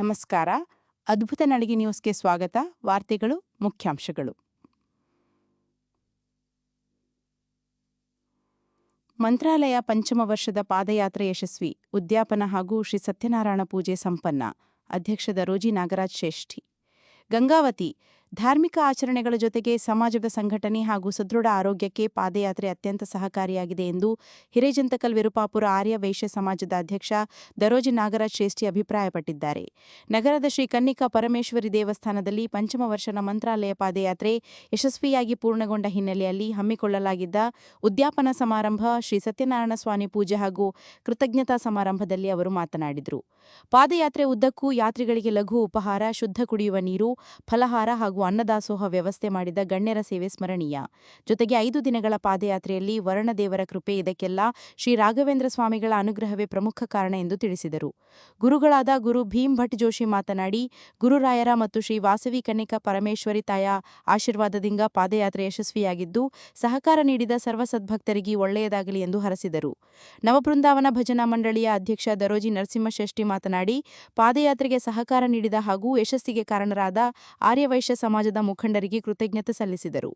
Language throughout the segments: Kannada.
ನಮಸ್ಕಾರ. ಅದ್ಭುತ ನಡಿಗೆ ನ್ಯೂಸ್ಗೆ ಸ್ವಾಗತ. ವಾರ್ತೆಗಳು, ಮುಖ್ಯಾಂಶಗಳು. ಮಂತ್ರಾಲಯ ಪಂಚಮ ವರ್ಷದ ಪಾದಯಾತ್ರೆ ಯಶಸ್ವಿ. ಉದ್ಯಾಪನ ಹಾಗೂ ಶ್ರೀ ಸತ್ಯನಾರಾಯಣ ಪೂಜೆ ಸಂಪನ್ನ. ಅಧ್ಯಕ್ಷ ದರೋಜಿ ನಾಗರಾಜ್ ಶ್ರೇಷ್ಠಿ. ಗಂಗಾವತಿ. ಧಾರ್ಮಿಕ ಆಚರಣೆಗಳ ಜೊತೆಗೆ ಸಮಾಜದ ಸಂಘಟನೆ ಹಾಗೂ ಸದೃಢ ಆರೋಗ್ಯಕ್ಕೆ ಪಾದಯಾತ್ರೆ ಅತ್ಯಂತ ಸಹಕಾರಿಯಾಗಿದೆ ಎಂದು ಹಿರೇಜಂತಕಲ್ ವಿರುಪಾಪುರ ಆರ್ಯ ವೈಶ್ಯ ಸಮಾಜದ ಅಧ್ಯಕ್ಷ ದರೋಜಿ ನಾಗರಾಜ್ ಶ್ರೇಷ್ಠಿ ಅಭಿಪ್ರಾಯಪಟ್ಟಿದ್ದಾರೆ. ನಗರದ ಶ್ರೀ ಕನ್ನಿಕಾ ಪರಮೇಶ್ವರಿ ದೇವಸ್ಥಾನದಲ್ಲಿ ಪಂಚಮ ವರ್ಷದ ಮಂತ್ರಾಲಯ ಪಾದಯಾತ್ರೆ ಯಶಸ್ವಿಯಾಗಿ ಪೂರ್ಣಗೊಂಡ ಹಿನ್ನೆಲೆಯಲ್ಲಿ ಹಮ್ಮಿಕೊಳ್ಳಲಾಗಿದ್ದ ಉದ್ಯಾಪನಾ ಸಮಾರಂಭ, ಶ್ರೀ ಸತ್ಯನಾರಾಯಣ ಸ್ವಾಮಿ ಪೂಜೆ ಹಾಗೂ ಕೃತಜ್ಞತಾ ಸಮಾರಂಭದಲ್ಲಿ ಅವರು ಮಾತನಾಡಿದರು. ಪಾದಯಾತ್ರೆ ಉದ್ದಕ್ಕೂ ಯಾತ್ರಿಗಳಿಗೆ ಲಘು ಉಪಹಾರ, ಶುದ್ಧ ಕುಡಿಯುವ ನೀರು, ಫಲಹಾರ ಹಾಗೂ ಅನ್ನದಾಸೋಹ ವ್ಯವಸ್ಥೆ ಮಾಡಿದ ಗಣ್ಯರ ಸೇವೆ ಸ್ಮರಣೀಯ. ಜೊತೆಗೆ 5 ದಿನಗಳ ಪಾದಯಾತ್ರೆಯಲ್ಲಿ ವರ್ಣದೇವರ ಕೃಪೆ, ಇದಕ್ಕೆಲ್ಲ ಶ್ರೀ ರಾಘವೇಂದ್ರ ಸ್ವಾಮಿಗಳ ಅನುಗ್ರಹವೇ ಪ್ರಮುಖ ಕಾರಣ ಎಂದು ತಿಳಿಸಿದರು. ಗುರುಗಳಾದ ಗುರು ಭೀಮ್ ಭಟ್ ಜೋಶಿ ಮಾತನಾಡಿ, ಗುರುರಾಯರ ಮತ್ತು ಶ್ರೀ ವಾಸವಿ ಕನ್ನಿಕಾ ಪರಮೇಶ್ವರಿ ತಾಯ ಆಶೀರ್ವಾದದಿಂದ ಪಾದಯಾತ್ರೆ ಯಶಸ್ವಿಯಾಗಿದ್ದು, ಸಹಕಾರ ನೀಡಿದ ಸರ್ವ ಸದ್ಭಕ್ತರಿಗೆ ಒಳ್ಳೆಯದಾಗಲಿ ಎಂದು ಹರಸಿದರು. ನವಬೃಂದಾವನ ಭಜನಾ ಮಂಡಳಿಯ ಅಧ್ಯಕ್ಷ ದರೋಜಿ ನರಸಿಂಹಶ್ರೇಷ್ಠಿ ಮಾತನಾಡಿ, ಪಾದಯಾತ್ರೆಗೆ ಸಹಕಾರ ನೀಡಿದ ಹಾಗೂ ಯಶಸ್ಸಿಗೆ ಕಾರಣರಾದ ಆರ್ಯವೈಶ್ಯ ಸಮಾಜದ ಮುಖಂಡರಿಗೆ ಕೃತಜ್ಞತೆ ಸಲ್ಲಿಸಿದರು.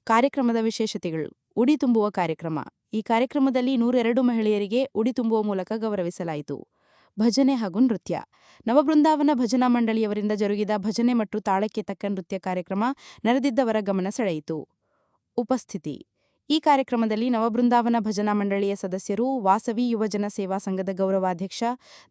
ಕಾರ್ಯಕ್ರಮದ ವಿಶೇಷತೆಗಳು. ಉಡಿ ತುಂಬುವ ಕಾರ್ಯಕ್ರಮ. ಈ ಕಾರ್ಯಕ್ರಮದಲ್ಲಿ 102 ಮಹಿಳೆಯರಿಗೆ ಉಡಿ ತುಂಬುವ ಮೂಲಕ ಗೌರವಿಸಲಾಯಿತು. ಭಜನೆ ಹಾಗೂ ನೃತ್ಯ. ನವಬೃಂದಾವನ ಭಜನಾ ಮಂಡಳಿಯವರಿಂದ ಜರುಗಿದ ಭಜನೆ ಮತ್ತು ತಾಳಕ್ಕೆ ತಕ್ಕ ನೃತ್ಯ ಕಾರ್ಯಕ್ರಮ ನೆರೆದಿದ್ದವರ ಗಮನ ಸೆಳೆಯಿತು. ಉಪಸ್ಥಿತಿ. ಈ ಕಾರ್ಯಕ್ರಮದಲ್ಲಿ ನವಬೃಂದಾವನ ಭಜನಾ ಮಂಡಳಿಯ ಸದಸ್ಯರು, ವಾಸವಿ ಯುವಜನ ಸೇವಾ ಸಂಘದ ಗೌರವಾಧ್ಯಕ್ಷ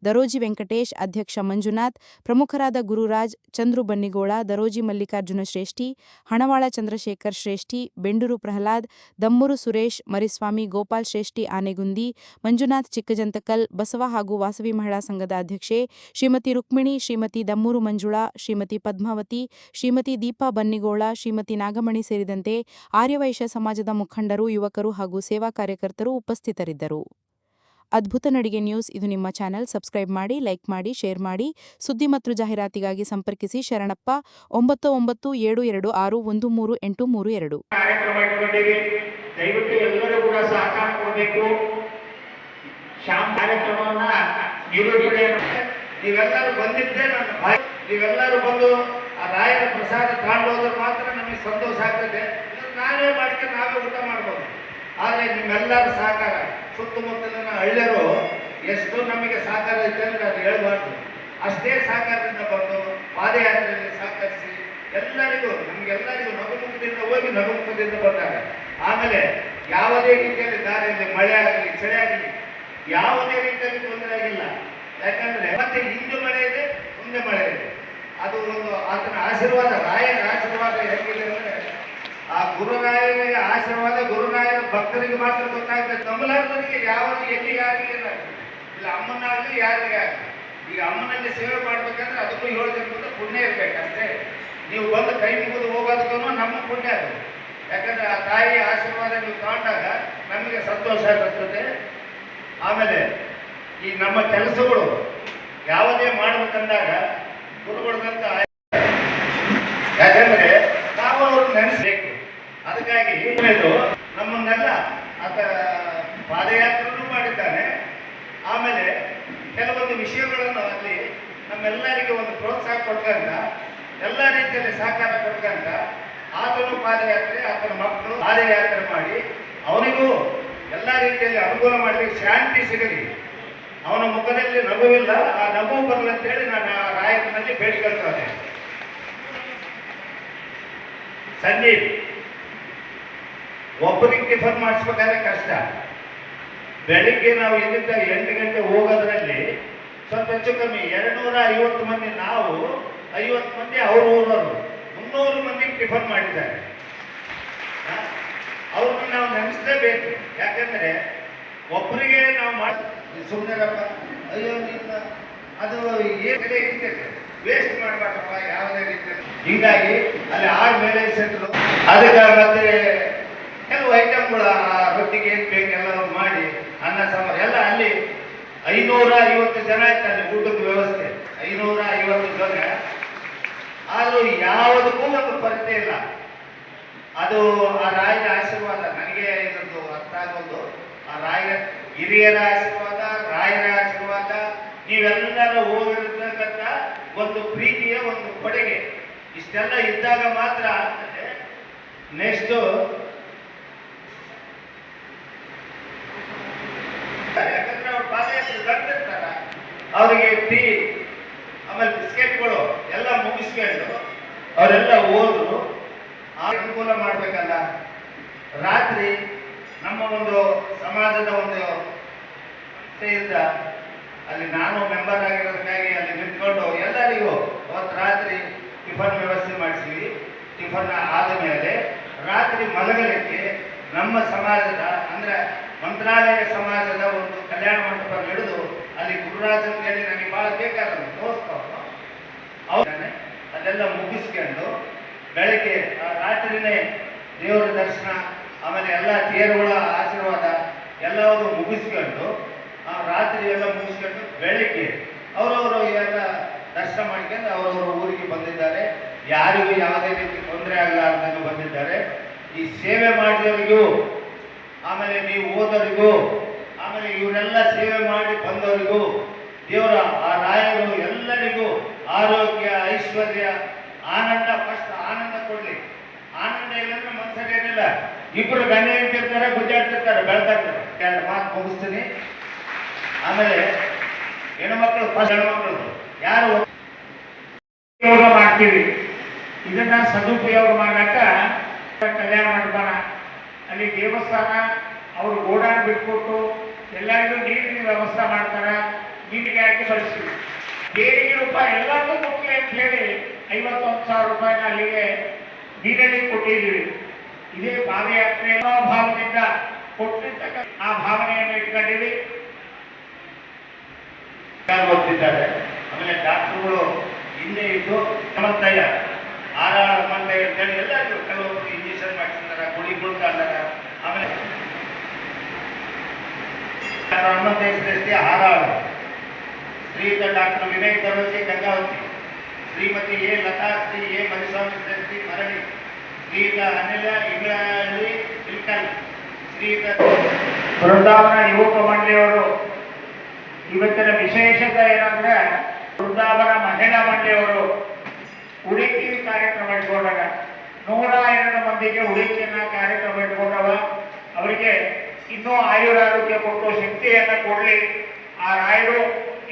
ದರೋಜಿ ವೆಂಕಟೇಶ್, ಅಧ್ಯಕ್ಷ ಮಂಜುನಾಥ್, ಪ್ರಮುಖರಾದ ಗುರುರಾಜ್, ಚಂದ್ರು ಬನ್ನಿಗೋಳ, ದರೋಜಿ ಮಲ್ಲಿಕಾರ್ಜುನ ಶ್ರೇಷ್ಠಿ, ಹಣವಾಳ ಚಂದ್ರಶೇಖರ್ ಶ್ರೇಷ್ಠಿ, ಬೆಂಡೂರು ಪ್ರಹ್ಲಾದ್, ದಮ್ಮೂರು ಸುರೇಶ್, ಮರಿಸ್ವಾಮಿ, ಗೋಪಾಲ್ ಶ್ರೇಷ್ಠಿ ಆನೆಗುಂದಿ, ಮಂಜುನಾಥ್ ಚಿಕ್ಕಜಂತಕಲ್, ಬಸವ ಹಾಗೂ ವಾಸವಿ ಮಹಿಳಾ ಸಂಘದ ಅಧ್ಯಕ್ಷೆ ಶ್ರೀಮತಿ ರುಕ್ಮಿಣಿ, ಶ್ರೀಮತಿ ದಮ್ಮೂರು ಮಂಜುಳಾ, ಶ್ರೀಮತಿ ಪದ್ಮಾವತಿ, ಶ್ರೀಮತಿ ದೀಪಾ ಬನ್ನಿಗೋಳ, ಶ್ರೀಮತಿ ನಾಗಮಣಿ ಸೇರಿದಂತೆ ಆರ್ಯವೈಶ್ಯ ಸಮಾಜದ ಮುಖಂಡರು, ಯುವಕರು ಹಾಗೂ ಸೇವಾ ಕಾರ್ಯಕರ್ತರು ಉಪಸ್ಥಿತರಿದ್ದರು. ಅದ್ಭುತ ನಡಿಗೆ ನ್ಯೂಸ್ ಇದು ನಿಮ್ಮ ಚಾನೆಲ್. ಸಬ್ಸ್ಕ್ರೈಬ್ ಮಾಡಿ, ಲೈಕ್ ಮಾಡಿ, ಶೇರ್ ಮಾಡಿ. ಸುದ್ದಿ ಮತ್ತು ಜಾಹೀರಾತಿಗಾಗಿ ಸಂಪರ್ಕಿಸಿ ಶರಣಪ್ಪ 9972261332. ಕಾರ್ಯಕ್ರಮ ಇಟ್ಕೊಂಡಿವಿ. ದಯವಿಟ್ಟು ಎಲ್ಲರೂ ಕೂಡ ಸಹಕಾರ ಕೊಡಬೇಕು. ಶಾಮ್ ಕಾರ್ಯಕ್ರಮವನ್ನ ನಿರೂಪಣೆ ನೀವೆಲ್ಲರೂ ಬಂದಿದ್ದೆ ನನ್ನ ಭಾಗ್ಯ. ನೀವೆಲ್ಲರೂ ಬಂದು ಆ ರಾಯರ ಪ್ರಸಾದ ತಗೊಂಡೋದ್ರೆ ಮಾತ್ರ ನಮಗೆ ಸಂತೋಷ ಆಗ್ತದೆ. ನಾವೇ ಮಾಡ್ಕೊಂಡು ನಾವೇ ಊಟ ಮಾಡ್ಬೋದು. ಆದರೆ ನಿಮ್ಮೆಲ್ಲರ ಸಹಕಾರ, ಸುತ್ತಮುತ್ತಲಿನ ಹಳ್ಳಿಯರು ಎಷ್ಟು ನಮಗೆ ಸಹಕಾರ ಇದೆ ಅಂದರೆ ಅದು ಹೇಳಬಾರ್ದು. ಅಷ್ಟೇ ಸಹಕಾರದಿಂದ ಬಂದು ಪಾದಯಾತ್ರೆಯಲ್ಲಿ ಸಹಕರಿಸಿ ಎಲ್ಲರಿಗೂ, ನಮಗೆಲ್ಲರಿಗೂ ನಗುಮುಖದಿಂದ ಹೋಗಿ ನಗುಮುಖದಿಂದ ಬಂದಾಗ ಆಮೇಲೆ ಯಾವುದೇ ರೀತಿಯಲ್ಲಿ ದಾರಿಯಲ್ಲಿ ಮಳೆ ಆಗಲಿ, ಚಳಿ ಆಗಲಿ, ಯಾವುದೇ ರೀತಿಯಲ್ಲಿ ತೊಂದರೆ ಆಗಿಲ್ಲ. ಯಾಕಂದರೆ ಮತ್ತೆ ಹಿಂದೆ ಮಳೆ ಇದೆ, ಮುಂದೆ ಮಳೆ ಇದೆ. ಅದು ಒಂದು ಆತನ ಆಶೀರ್ವಾದ, ರಾಯರ ಆಶೀರ್ವಾದ ಹೇಗಿದೆ ಅಂದರೆ ಆ ಗುರುರಾಯನಿಗೆ ಆಶೀರ್ವಾದ ಗುರುರಾಯರ ಭಕ್ತರಿಗೆ ಮಾತ್ರ ಗೊತ್ತಾಗ್ತದೆ. ತಮಿಳುನಾಡಿನವರಿಗೆ ಯಾವುದು ಎಲ್ಲಿಗಾಗಲಿ ಇಲ್ಲ, ಅಮ್ಮನಾಗಲಿ ಯಾರಿಗಾಗಲಿ. ಈಗ ಅಮ್ಮನಲ್ಲಿ ಸೇವೆ ಮಾಡ್ಬೇಕಂದ್ರೆ ಅದಕ್ಕೂ 7 ಜನ್ಮದ ಪುಣ್ಯ ಇರಬೇಕು ಅಷ್ಟೇ. ನೀವು ಬಂದು ಕೈ ಮುಗಿದು ಹೋಗೋದಕ್ಕೂ ನಮ್ಮ ಪುಣ್ಯ ಅದು. ಯಾಕಂದರೆ ಆ ತಾಯಿಯ ಆಶೀರ್ವಾದ ನೀವು ತಗೊಂಡಾಗ ನಮಗೆ ಸಂತೋಷ ಆಗಿರ್ತದೆ. ಆಮೇಲೆ ಈ ನಮ್ಮ ಕೆಲಸಗಳು ಯಾವುದೇ ಮಾಡಬೇಕಂದಾಗ ಗುರುಗಳಂತ, ಯಾಕಂದರೆ ನಾವು ಅವ್ರನ್ನ ನೆನೆಸಬೇಕು. ಅದಕ್ಕಾಗಿ ನಮ್ಮನ್ನೆಲ್ಲ ಆತ ಪಾದಯಾತ್ರೆನೂ ಮಾಡಿದ್ದಾನೆ. ಆಮೇಲೆ ಕೆಲವೊಂದು ವಿಷಯಗಳನ್ನು ಅಲ್ಲಿ ನಮ್ಮೆಲ್ಲರಿಗೆ ಒಂದು ಪ್ರೋತ್ಸಾಹ ಕೊಡ್ಕಂತ, ಎಲ್ಲ ರೀತಿಯಲ್ಲಿ ಸಹಕಾರ ಕೊಡ್ಕಂತ ಆತನು ಪಾದಯಾತ್ರೆ, ಆತನ ಮಕ್ಕಳು ಪಾದಯಾತ್ರೆ ಮಾಡಿ ಅವನಿಗೂ ಎಲ್ಲ ರೀತಿಯಲ್ಲಿ ಅನುಕೂಲ ಮಾಡಲಿ, ಶಾಂತಿ ಸಿಗಲಿ, ಅವನ ಮುಖದಲ್ಲಿ ನಗುವಿಲ್ಲ, ಆ ನಗು ಬರಲಿ ಅಂತೇಳಿ ನಾನು ಆ ರಾಯಕನಲ್ಲಿ ಬೇಡಿಕೊಳ್ತೇನೆ. ಸಂದೀಪ್, ಒಬ್ಬರಿಗೆ ಟಿಫನ್ ಮಾಡಿಸ್ಬೇಕಾದ್ರೆ ಕಷ್ಟ. ಬೆಳಿಗ್ಗೆ ನಾವು ಇಲ್ಲಿಂದ 8 ಗಂಟೆ ಹೋಗೋದ್ರಲ್ಲಿ ಸ್ವಲ್ಪ ಹೆಚ್ಚು ಕಮ್ಮಿ 250 ಮಂದಿ, ನಾವು 50 ಮಂದಿ ಅವ್ರ ಊರವರು, 300 ಮಂದಿಗೆ ಟಿಫನ್ ಮಾಡಿದ್ದಾರೆ. ಅವ್ರನ್ನ ನಾವು ನೆನೆಸಲೇಬೇಕು. ಯಾಕಂದರೆ ಒಬ್ಬರಿಗೆ ನಾವು ಸುಮ್ಮನೆರಪ್ಪ, ಅಯ್ಯೋ ಅದು ಏನೇ ಇರ್ತದೆ, ವೇಸ್ಟ್ ಮಾಡಬಾರ್ದಪ್ಪ ಯಾವುದೇ ರೀತಿಯಲ್ಲಿ. ಹೀಗಾಗಿ ಅಲ್ಲಿ 6 ಮೇಲೆ ಸೆಟ್ರು, ಅದಕ್ಕೆ ಮತ್ತೆ ಕೆಲವು ಐಟಮ್ಗಳು ರೊಟ್ಟಿಗೆ ಏನು ಬೇಕೆಲ್ಲ ಮಾಡಿ ಅನ್ನ ಸಾಂಬಾರು ಎಲ್ಲ ಅಲ್ಲಿ 550 ಜನ ಆಯ್ತು ಅಲ್ಲಿ ಊಟದ ವ್ಯವಸ್ಥೆ. 550 ಜನ. ಆದರೂ ಯಾವುದಕ್ಕೂ ಒಂದು ಕೊರತೆ ಇಲ್ಲ. ಅದು ಆ ರಾಯರ ಆಶೀರ್ವಾದ. ನನಗೆ ಇದೊಂದು ಅರ್ಥ ಆಗೋದು, ಆ ರಾಯರ ಹಿರಿಯರ ಆಶೀರ್ವಾದ, ರಾಯರ ಆಶೀರ್ವಾದ, ನೀವೆಲ್ಲರೂ ಹೋಗಿರ್ತಕ್ಕಂಥ ಒಂದು ಪ್ರೀತಿಯ ಒಂದು ಕೊಡುಗೆ. ಇಷ್ಟೆಲ್ಲ ಇದ್ದಾಗ ಮಾತ್ರ ನೆಕ್ಸ್ಟ್ ಯಾಕಂದ್ರೆ ಅವ್ರು ಪಾದಯಾತ್ರೆ ಬರ್ತಿರ್ತಾರ, ಅವರಿಗೆ ಟೀ ಆಮೇಲೆ ಬಿಸ್ಕೆಟ್ಗಳು ಎಲ್ಲ ಮುಗಿಸ್ಕೊಂಡು ಅವರೆಲ್ಲ ಹೋದ್ರು. ಅನುಕೂಲ ಮಾಡ್ಬೇಕಲ್ಲ. ರಾತ್ರಿ ನಮ್ಮ ಒಂದು ಸಮಾಜದ ಒಂದು ಸಂಸ್ಥೆಯಿಂದ ಅಲ್ಲಿ ನಾನು ಮೆಂಬರ್ ಆಗಿರೋದಕ್ಕಾಗಿ ಅಲ್ಲಿ ನಿಂತ್ಕೊಂಡು ಎಲ್ಲರಿಗೂ ಅವತ್ತು ರಾತ್ರಿ ಟಿಫನ್ ವ್ಯವಸ್ಥೆ ಮಾಡಿಸಿವಿ. ಟಿಫನ್ ಆದ ಮೇಲೆ ರಾತ್ರಿ ಮಲಗಲಿಕ್ಕೆ ನಮ್ಮ ಸಮಾಜದ ಅಂದ್ರೆ ಮಂತ್ರಾಲಯ ಸಮಾಜದ ಒಂದು ಕಲ್ಯಾಣ ಮಂಟಪ ಹಿಡಿದು ಅಲ್ಲಿ ಗುರುರಾಜನ್ ಹೇಳಿ ನನಗೆ ಭಾಳ ಬೇಕಾದ ದೋಸ್ತ ಅವನೇ ಅದೆಲ್ಲ ಮುಗಿಸ್ಕೊಂಡು ಬೆಳಗ್ಗೆ ರಾತ್ರಿನೇ ದೇವರ ದರ್ಶನ ಆಮೇಲೆ ಎಲ್ಲ ತೇರುಗಳ ಆಶೀರ್ವಾದ ಎಲ್ಲವೂ ಮುಗಿಸ್ಕೊಂಡು ರಾತ್ರಿ ಎಲ್ಲ ಮುಗಿಸ್ಕೊಂಡು ಬೆಳಗ್ಗೆ ಅವರವರು ಎಲ್ಲ ದರ್ಶನ ಮಾಡ್ಕೊಂಡು ಅವರವರ ಊರಿಗೆ ಬಂದಿದ್ದಾರೆ. ಯಾರಿಗೂ ಯಾವುದೇ ರೀತಿ ತೊಂದರೆ ಆಗಲಾರ್ದಂಗೆ ಬಂದಿದ್ದಾರೆ. ಈ ಸೇವೆ ಮಾಡಿದವರಿಗೂ ಆಮೇಲೆ ನೀವು ಓದೋರಿಗೂ ಆಮೇಲೆ ಇವರೆಲ್ಲ ಸೇವೆ ಮಾಡಿ ಬಂದವರಿಗೂ ದೇವರ ಆ ರಾಯರು ಎಲ್ಲರಿಗೂ ಆರೋಗ್ಯ ಐಶ್ವರ್ಯ ಆನಂದ ಫಸ್ಟ್ ಆನಂದ ಕೊಡ್ಲಿ. ಆನಂದ ಇಲ್ಲಂದ್ರೆ ಮನ್ಸರೇನಿಲ್ಲ. ಇಬ್ಬರು ಗಣ್ಯ ಇರ್ತಿರ್ತಾರೆ, ಗುಜ್ಜಾಡ್ತಿರ್ತಾರೆ, ಬೆಳ್ತಾ ಇರ್ತಾರೆ. ಎರಡು ಮಾತು ಮುಗಿಸ್ತೀನಿ. ಆಮೇಲೆ ಹೆಣ್ಮಕ್ಳು ಫಸ್ಟ್ ಹೆಣ್ಮಕ್ಳು ಯಾರು ಉಪಯೋಗ ಮಾಡ್ತೀವಿ ಇದನ್ನ ಸದುಪಯೋಗ ಮಾಡಕ ಕಲ್ಯಾಣ ಮಂಟಪನ ಅಲ್ಲಿ ದೇವಸ್ಥಾನ ಅವರು ಗೋಡಾನ್ ಬಿಟ್ಕೊಟ್ಟು ಎಲ್ಲರಿಗೂ ನೀರಿನ ವ್ಯವಸ್ಥೆ ಮಾಡ್ತಾರ. ನೀರಿಗೆ ಹಾಕಿ ಬಳಸ್ತೀವಿ. ದೇರಿಗೆ ರೂಪಾಯಿ ಎಲ್ಲರಿಗೂ ಕೊಡ್ಲಿ ಅಂತ ಹೇಳಿ 51,000 ರೂಪಾಯಿನ ಅಲ್ಲಿಗೆ ನೀರಲ್ಲಿ ಕೊಟ್ಟಿದ್ದೀವಿ. ಇದೇ ಪಾದಯಾತ್ರೆ ಭಾವನೆಯಿಂದ ಕೊಟ್ಟಿರ್ತಕ್ಕ ಆ ಭಾವನೆಯನ್ನು ಇಟ್ಕೊಂಡಿವಿ. ಓದ್ತಿದ್ದಾರೆ. ಆಮೇಲೆ ಡಾಕ್ಟರ್ಗಳು ಹಿಂದೆ ಇದ್ದು ಹನುಮಂತಯ್ಯ ಆರಾಳ ಹನುಮಂತಯ್ಯ ಅಂತೇಳಿ ಎಲ್ಲರಿಗೂ ಕೆಲವೊಬ್ಬರು ಇಂಜೆಕ್ಷನ್ ಮಾಡಿಸಿದಾರ, ಗುಳಿ ಕೊಡ್ತಾರ. ಆಮೇಲೆ Hanumanthaiah Shreshti Haralu, Shriyuta doctor Vinay Daroji Gangavathi, Shrimati A Latha, Shri A Mariswamy Shreshti Marali, Shriyuta ಅನಿಲ ಇಂಗ್ಳಹಳ್ಳಿ ಇಲ್ಕಲ್, ಶ್ರೀಯುತ ಬೃಂದಾವನ ಯುವಕ ಮಂಡಳಿಯವರು. ಇವತ್ತಿನ ವಿಶೇಷತೆ ಏನಂದ್ರೆ ಬೃಂದಾವನ ಮಹಿಳಾ ಮಂಡಳಿಯವರು ಉಡುಕಿ ಕಾರ್ಯಕ್ರಮ ಇಟ್ಕೊಂಡಾಗ 102 ಮಂದಿಗೆ ಉಡುಕಿಯನ್ನ ಕಾರ್ಯಕ್ರಮ ಇಟ್ಕೊಂಡವ. ಅವರಿಗೆ ಇನ್ನೂ ಆಯುರಾರೋಗ್ಯ ಕೊಟ್ಟು ಶಕ್ತಿಯನ್ನ ಕೊಡ್ಲಿ, ಆ ರಾಯರು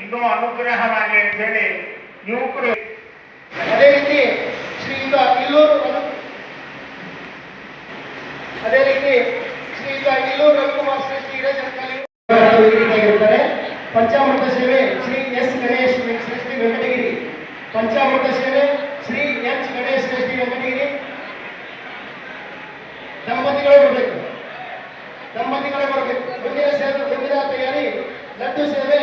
ಇನ್ನೂ ಅನುಗ್ರಹ ಮಾಡಲಿ ಅಂತ ಹೇಳಿ ಯುವಕರು. ಅದೇ ರೀತಿ ಶ್ರೀಯುತ ಇಲ್ಲೂರು ರವಿಕುಮಾರ್ ಶ್ರೇಷ್ಠಿ ಇರ್ತಾರೆ. ಪಂಚಾಮೃತ ಸೇವೆ ಶ್ರೀ ಎಸ್ ಗಣೇಶ್ ಶ್ರೇಷ್ಠಿ ವೆಂಕಟಗಿರಿ. ಪಂಚಾಮೃತ ಸೇವೆ ಶ್ರೀ ಎಚ್ ಗಣೇಶ್ ಶ್ರೇಷ್ಠಿ ವೆಂಕಟಗಿರಿ. ದಂಪತಿಗಳು ಬರಬೇಕು. ಮುಂದಿನ ತಯಾರಿ ಲಡ್ಡು ಸೇವೆ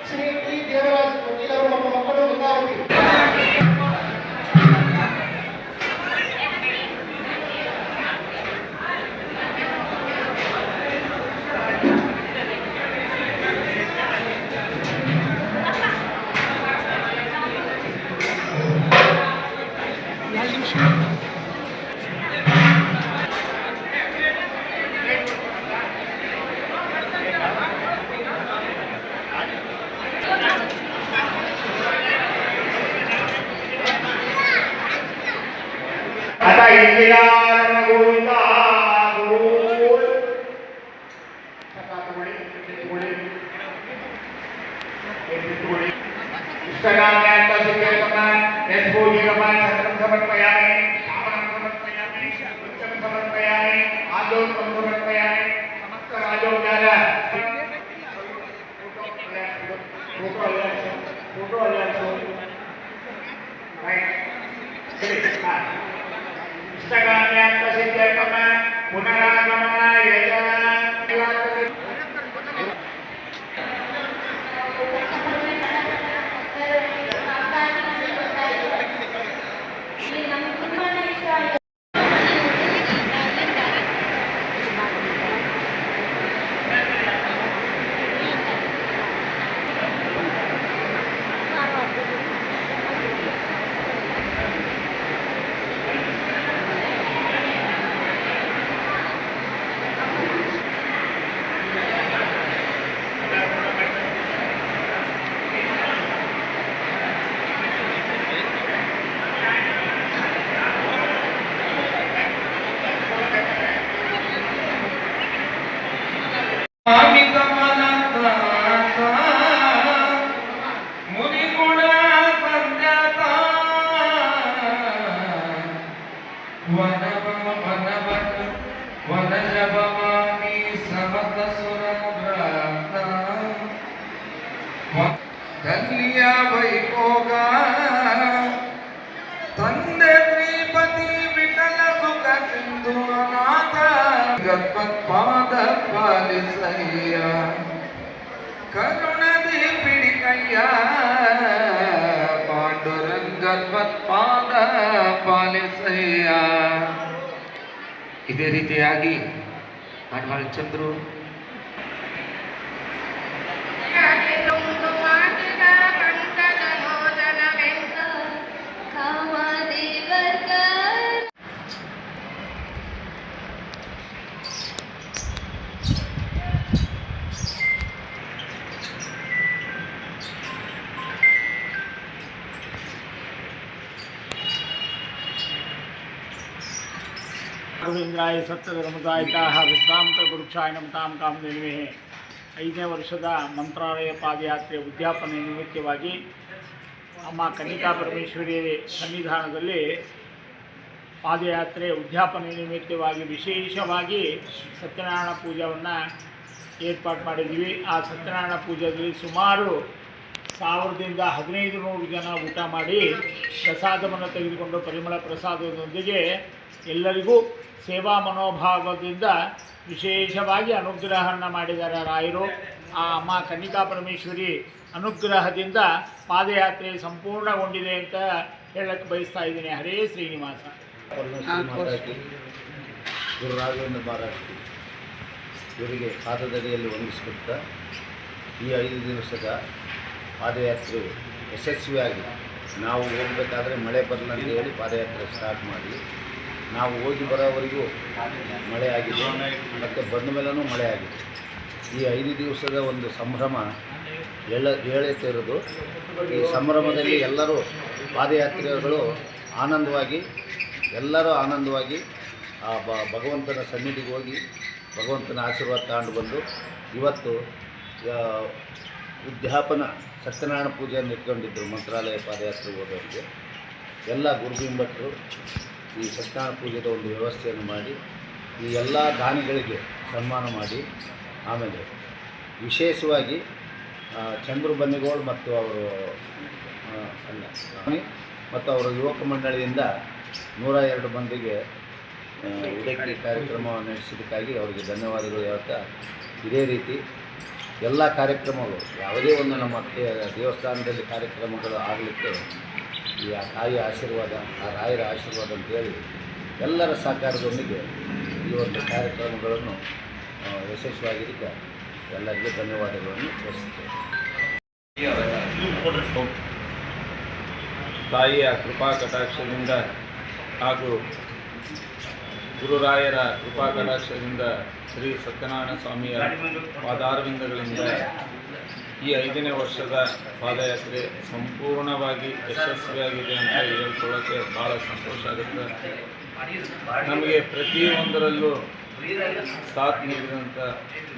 ಶ್ರೀ ಟಿ ದೇವರಾಜ್ ವಕೀಲರು ನಮ್ಮ ಮಕ್ಕಳು ಗಂಗಾವತಿ. ಪಾಲಿಸಯ್ಯ ಕರುಣದಿ ಪಿಡಿಕಯ್ಯ ಪಾಂಡುರಂಗತ್ಪಾದ ಪಾಲಿಸಯ್ಯ. ಇದೇ ರೀತಿಯಾಗಿ ನಾಡ್ಮಾಳ್ ಚಂದ್ರು ಗೋವಿಂದ್ರಾಯ ಸತ್ಯಧರ್ಮದಾಯಿತಾಹ ವಿಶ್ರಾಂತ ಗುರುಕ್ಷಾಯ ನಮತಾಂ ಕಾಮಧೇನುವೆ. 5ನೇ ವರ್ಷದ ಮಂತ್ರಾಲಯ ಪಾದಯಾತ್ರೆ ಉದ್ಯಾಪನೆ ನಿಮಿತ್ತವಾಗಿ ಅಮ್ಮ ಕನ್ನಿಕಾ ಪರಮೇಶ್ವರಿ ಸನ್ನಿಧಾನದಲ್ಲಿ ಪಾದಯಾತ್ರೆ ಉದ್ಯಾಪನೆ ನಿಮಿತ್ತವಾಗಿ ವಿಶೇಷವಾಗಿ ಸತ್ಯನಾರಾಯಣ ಪೂಜೆಯನ್ನು ಏರ್ಪಾಡು ಮಾಡಿದ್ವಿ. ಆ ಸತ್ಯನಾರಾಯಣ ಪೂಜೆಯಲ್ಲಿ ಸುಮಾರು 1000ರಿಂದ 1500 ಜನ ಊಟ ಮಾಡಿ ಪ್ರಸಾದವನ್ನು ತೆಗೆದುಕೊಂಡು ಪರಿಮಳ ಪ್ರಸಾದದೊಂದಿಗೆ ಎಲ್ಲರಿಗೂ ಸೇವಾ ಮನೋಭಾವದಿಂದ ವಿಶೇಷವಾಗಿ ಅನುಗ್ರಹವನ್ನು ಮಾಡಿದ್ದಾರೆ ರಾಯರು. ಆ ಅಮ್ಮ ಕನ್ನಿಕಾ ಪರಮೇಶ್ವರಿ ಅನುಗ್ರಹದಿಂದ ಪಾದಯಾತ್ರೆ ಸಂಪೂರ್ಣಗೊಂಡಿದೆ ಅಂತ ಹೇಳಕ್ಕೆ ಬಯಸ್ತಾ ಇದ್ದೀನಿ. ಹರೇ ಶ್ರೀನಿವಾಸ. ಗುರು ರಾಘವೇಂದ್ರ ಮಹಾರಾಜ್ ಇವರಿಗೆ ಪಾದದಡಿಯಲ್ಲಿ ವಂದಿಸುತ್ತಾ ಈ 5 ದಿವಸದ ಪಾದಯಾತ್ರೆ ಯಶಸ್ವಿಯಾಗಿ ನಾವು ಹೋಗಬೇಕಾದ್ರೆ ಮಳೆ ಬರಲ್ಲ ಅಂತ ಹೇಳಿ ಪಾದಯಾತ್ರೆ ಸ್ಟಾರ್ಟ್ ಮಾಡಿ ನಾವು ಹೋಗಿ ಬರೋವರೆಗೂ ಮಳೆ ಆಗಿದೆ ಮತ್ತು ಬಂದ ಮೇಲೂ ಮಳೆ ಆಗಿದೆ. ಈ 5 ದಿವಸದ ಒಂದು ಸಂಭ್ರಮ ಹೇಳುತ್ತಿರೋದು. ಈ ಸಂಭ್ರಮದಲ್ಲಿ ಎಲ್ಲರೂ ಪಾದಯಾತ್ರಿಗಳು ಎಲ್ಲರೂ ಆನಂದವಾಗಿ ಆ ಭಗವಂತನ ಸನ್ನಿಧಿಗೆ ಹೋಗಿ ಭಗವಂತನ ಆಶೀರ್ವಾದ ತಗೊಂಡು ಬಂದು ಇವತ್ತು ಉದ್ಯಾಪನ ಸತ್ಯನಾರಾಯಣ ಪೂಜೆಯನ್ನು ಇಟ್ಕೊಂಡಿದ್ದರು. ಮಂತ್ರಾಲಯ ಪಾದಯಾತ್ರೆ ಹೋದವರಿಗೆ ಎಲ್ಲ ಗುರುಬಿಂಬಟ್ಟರು ಈ ಸತ್ಯನಾರಾಯಣ ಪೂಜೆದ ಒಂದು ವ್ಯವಸ್ಥೆಯನ್ನು ಮಾಡಿ ಈ ಎಲ್ಲ ದಾನಿಗಳಿಗೆ ಸನ್ಮಾನ ಮಾಡಿ ಆಮೇಲೆ ವಿಶೇಷವಾಗಿ ಚಂದ್ರು ಬನ್ನಿಗೋಳ್ ಮತ್ತು ಅವರು ಮತ್ತು ಅವರ ಯುವಕ ಮಂಡಳಿಯಿಂದ 102 ಮಂದಿಗೆ ಉಡುಪಿ ಕಾರ್ಯಕ್ರಮವನ್ನು ನಡೆಸಿದ್ದಕ್ಕಾಗಿ ಅವರಿಗೆ ಧನ್ಯವಾದಗಳು ಹೇಳ್ತಾ, ಇದೇ ರೀತಿ ಎಲ್ಲ ಕಾರ್ಯಕ್ರಮಗಳು ಯಾವುದೇ ಒಂದು ನಮ್ಮ ದೇವಸ್ಥಾನದಲ್ಲಿ ಕಾರ್ಯಕ್ರಮಗಳು ಆಗಲಿಕ್ಕೆ ಈ ತಾಯಿಯ ಆಶೀರ್ವಾದ, ಆ ರಾಯರ ಆಶೀರ್ವಾದ ಅಂತೇಳಿ ಎಲ್ಲರ ಸಹಕಾರದೊಂದಿಗೆ ಈ ಒಂದು ಕಾರ್ಯಕ್ರಮಗಳನ್ನು ಯಶಸ್ವಿಯಾಗಿದ್ದಕ್ಕೆ ಎಲ್ಲರಿಗೂ ಧನ್ಯವಾದಗಳನ್ನು ತಿಳಿಸುತ್ತೇವೆ. ತಾಯಿಯ ಕೃಪಾ ಕಟಾಕ್ಷದಿಂದ ಹಾಗೂ ಗುರುರಾಯರ ಕೃಪಾ ಕಟಾಕ್ಷದಿಂದ ಶ್ರೀ ಸತ್ಯನಾರಾಯಣ ಸ್ವಾಮಿಯ ಪಾದಾರವಿಂದಗಳಿಂದ ಈ 5ನೇ ವರ್ಷದ ಪಾದಯಾತ್ರೆ ಸಂಪೂರ್ಣವಾಗಿ ಯಶಸ್ವಿಯಾಗಿದೆ ಅಂತ ಹೇಳ್ಕೊಳ್ಳೋಕ್ಕೆ ಭಾಳ ಸಂತೋಷ ಆಗುತ್ತೆ. ನಮಗೆ ಪ್ರತಿಯೊಂದರಲ್ಲೂ ಸಾಥ್ ನೀಡಿದಂಥ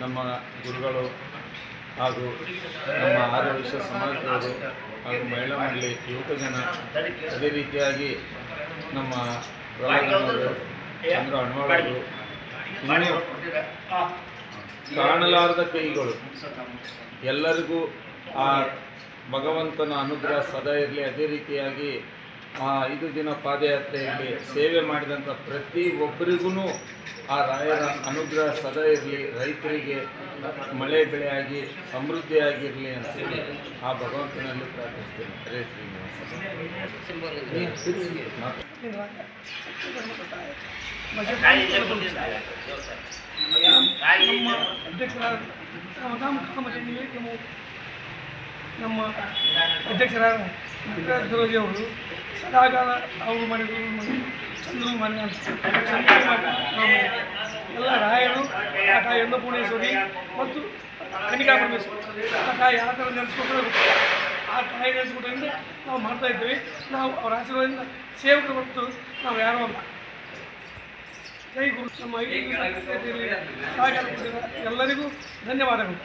ನಮ್ಮ ಗುರುಗಳು ಹಾಗೂ ನಮ್ಮ ಆರ್ಯವೈಶ್ಯ ಸಮಾಜದವರು ಹಾಗೂ ಮಹಿಳಾ ಮಂಡಳಿ ಯುವಕ ಜನ, ಅದೇ ರೀತಿಯಾಗಿ ನಮ್ಮ ಪ್ರಹ್ಲಾದನವರು, ಚಂದ್ರ ಅಣ್ವಾಳರು, ಇನ್ನೂ ಕಾಣಲಾರದ ಕೈಗಳು ಎಲ್ಲರಿಗೂ ಆ ಭಗವಂತನ ಅನುಗ್ರಹ ಸದಾ ಇರಲಿ. ಅದೇ ರೀತಿಯಾಗಿ 5 ದಿನ ಪಾದಯಾತ್ರೆಯಲ್ಲಿ ಸೇವೆ ಮಾಡಿದಂಥ ಪ್ರತಿಯೊಬ್ಬರಿಗೂ ಆ ರಾಯರ ಅನುಗ್ರಹ ಸದಾ ಇರಲಿ, ರೈತರಿಗೆ ಮಳೆ ಬೆಳೆಯಾಗಿ ಸಮೃದ್ಧಿಯಾಗಿರಲಿ ಅಂತೇಳಿ ಆ ಭಗವಂತನಲ್ಲಿ ಪ್ರಾರ್ಥಿಸ್ತೇನೆ. ಹರೇ ಶ್ರೀನಿವಾಸ. ನಮ್ಮ ಅಧ್ಯಕ್ಷರಾದ ಧರೋಜಿ ಅವರು ಸದಾಕಾಲ ಅವರು ಮಾಡಿದ್ರು, ಚಂದ್ರು ಮನೆ ಎಲ್ಲ ರಾಯರು, ಆ ತಾಯಿ ಅನ್ನಪೂರ್ಣೇಶ್ವರಿ ಮತ್ತು ಕನ್ನಿಕಾ ಪರಮೇಶ್ವರಿ, ಆ ತಾಯಿ ಯಾವ ಥರ ನೆನೆಸ್ಕೊಳ್ಬೇಕು, ಆ ತಾಯಿ ನೆನೆಸ್ಕೊಟ್ರಿಂದ ನಾವು ಮಾಡ್ತಾ ಇದ್ದೇವೆ. ನಾವು ಅವರ ಆಶೀರ್ವಾದದಿಂದ ಸೇವಕರು ಮತ್ತು ನಾವು ಯಾರೂ ಅಲ್ಲ. ಜೈ ಗುರು. ನಮ್ಮ 5 ಸಹಕಾರ ಎಲ್ಲರಿಗೂ ಧನ್ಯವಾದಗಳು.